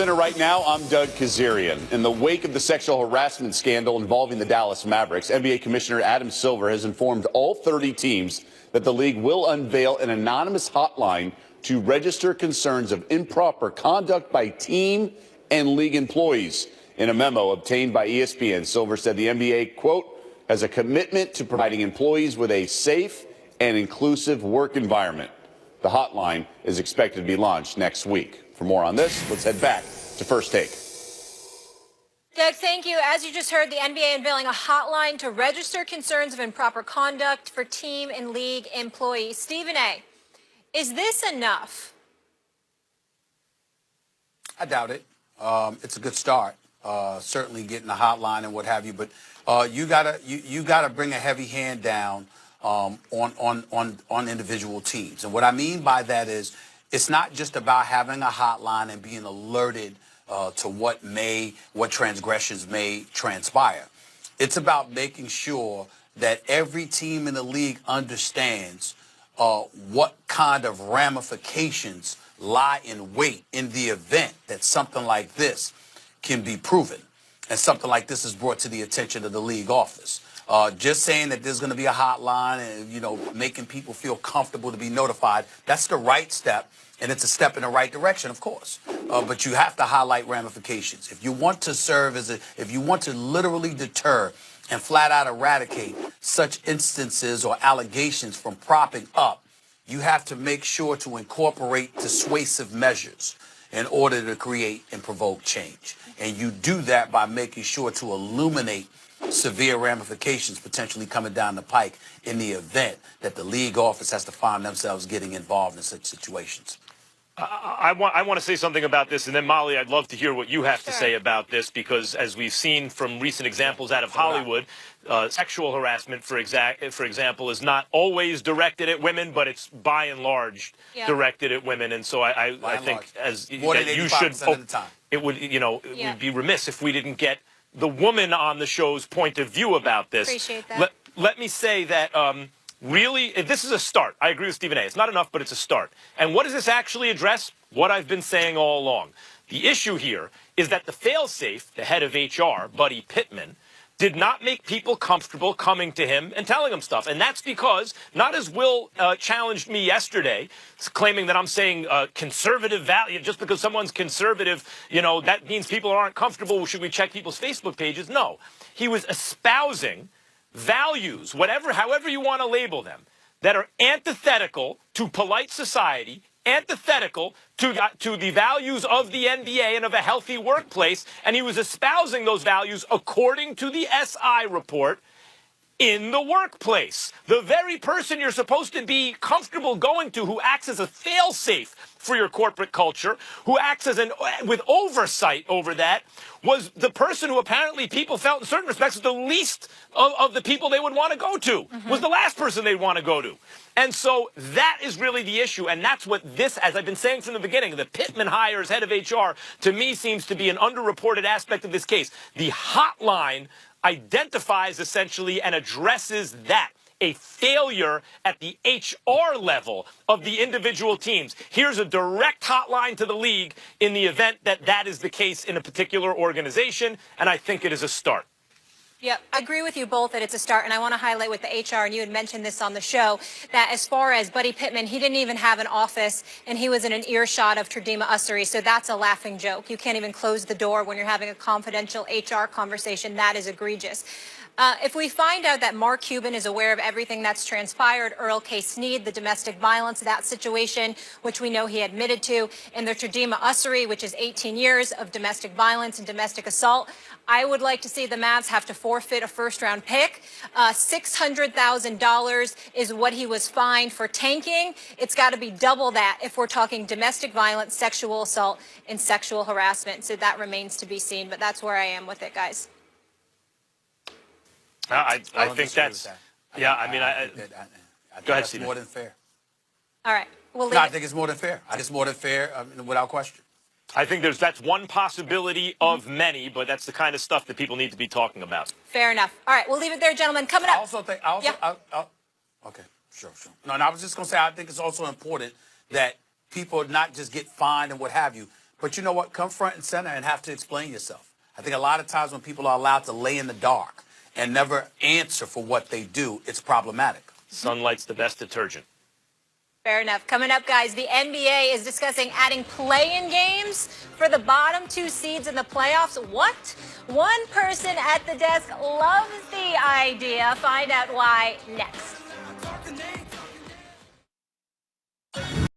SportsCenter right now. I'm Doug Kazarian. In the wake of the sexual harassment scandal involving the Dallas Mavericks, NBA Commissioner Adam Silver has informed all 30 teams that the league will unveil an anonymous hotline to register concerns of improper conduct by team and league employees. In a memo obtained by ESPN, Silver said the NBA, quote, has a commitment to providing employees with a safe and inclusive work environment. The hotline is expected to be launched next week. For more on this, let's head back to First Take. Doug, thank you. As you just heard, the NBA unveiling a hotline to register concerns of improper conduct for team and league employees. Stephen A., is this enough? I doubt it. It's a good start. Certainly getting a hotline and what have you, but you gotta bring a heavy hand down on individual teams. And what I mean by that is, it's not just about having a hotline and being alerted to what transgressions may transpire. It's about making sure that every team in the league understands what kind of ramifications lie in wait in the event that something like this can be proven and something like this is brought to the attention of the league office. Just saying that there's going to be a hotline and, making people feel comfortable to be notified, that's the right step, and it's a step in the right direction, of course. But you have to highlight ramifications. If you want to if you want to literally deter and flat out eradicate such instances or allegations from propping up, you have to make sure to incorporate dissuasive measures in order to create and provoke change. And you do that by making sure to illuminate severe ramifications potentially coming down the pike in the event that the league office has to find themselves getting involved in such situations. I want to say something about this, and then Molly, I'd love to hear what you have to say about this, because as we've seen from recent examples out of Hollywood, sexual harassment, for example, is not always directed at women, but it's by and large directed at women. And so I think you should. It would, we'd be remiss if we didn't get the woman on the show's point of view about this. Appreciate that. Let me say that. Really, this is a start. I agree with Stephen A. It's not enough, but it's a start. And what does this actually address? What I've been saying all along. The issue here is that the failsafe, the head of HR, Buddy Pittman, did not make people comfortable coming to him and telling him stuff. And that's because, not as Will challenged me yesterday, claiming that I'm saying conservative value, just because someone's conservative, that means people aren't comfortable. Should we check people's Facebook pages? No. He was espousing values, however you want to label them, that are antithetical to polite society, antithetical to the values of the NBA and of a healthy workplace, and he was espousing those values according to the SI report in the workplace. The very person you're supposed to be comfortable going to, who acts as a fail-safe for your corporate culture, who acts as with oversight over that, was the person who apparently people felt in certain respects was the least of the people they would want to go to, was the last person they'd want to go to. And so that is really the issue, and that's what this, as I've been saying from the beginning, the Pittman hire as head of HR, to me seems to be an underreported aspect of this case. The hotline identifies essentially and addresses that. A failure at the HR level of the individual teams. Here's a direct hotline to the league in the event that that is the case in a particular organization, and I think it is a start. Yeah, I agree with you both that it's a start, and I want to highlight with the HR, and you had mentioned this on the show, that as far as Buddy Pittman, he didn't even have an office, and he was in an earshot of Tardima Ussery, so that's a laughing joke. You can't even close the door when you're having a confidential HR conversation. That is egregious. If we find out that Mark Cuban is aware of everything that's transpired, Earl K. Snead, the domestic violence, that situation, which we know he admitted to, and the Tardima Ussery, which is 18 years of domestic violence and domestic assault, I would like to see the Mavs have to forfeit a first-round pick. $600,000 is what he was fined for tanking. It's got to be double that if we're talking domestic violence, sexual assault, and sexual harassment. So that remains to be seen, but that's where I am with it, guys. I think that's, yeah, I mean, I go ahead, that's more than fair. All right. We'll leave I think it's more than fair. I think it's more than fair, without question. I think that's one possibility of many, but that's the kind of stuff that people need to be talking about. Fair enough. All right, we'll leave it there, gentlemen. Coming up. Okay, sure. No, I was just going to say, I think it's also important that people not just get fined and what have you, But you know what? Come front and center and have to explain yourself. I think a lot of times when people are allowed to lay in the dark and never answer for what they do, it's problematic. Sunlight's the best detergent. Fair enough. Coming up, guys, the NBA is discussing adding play-in games for the bottom 2 seeds in the playoffs. What? One person at the desk loves the idea. Find out why next.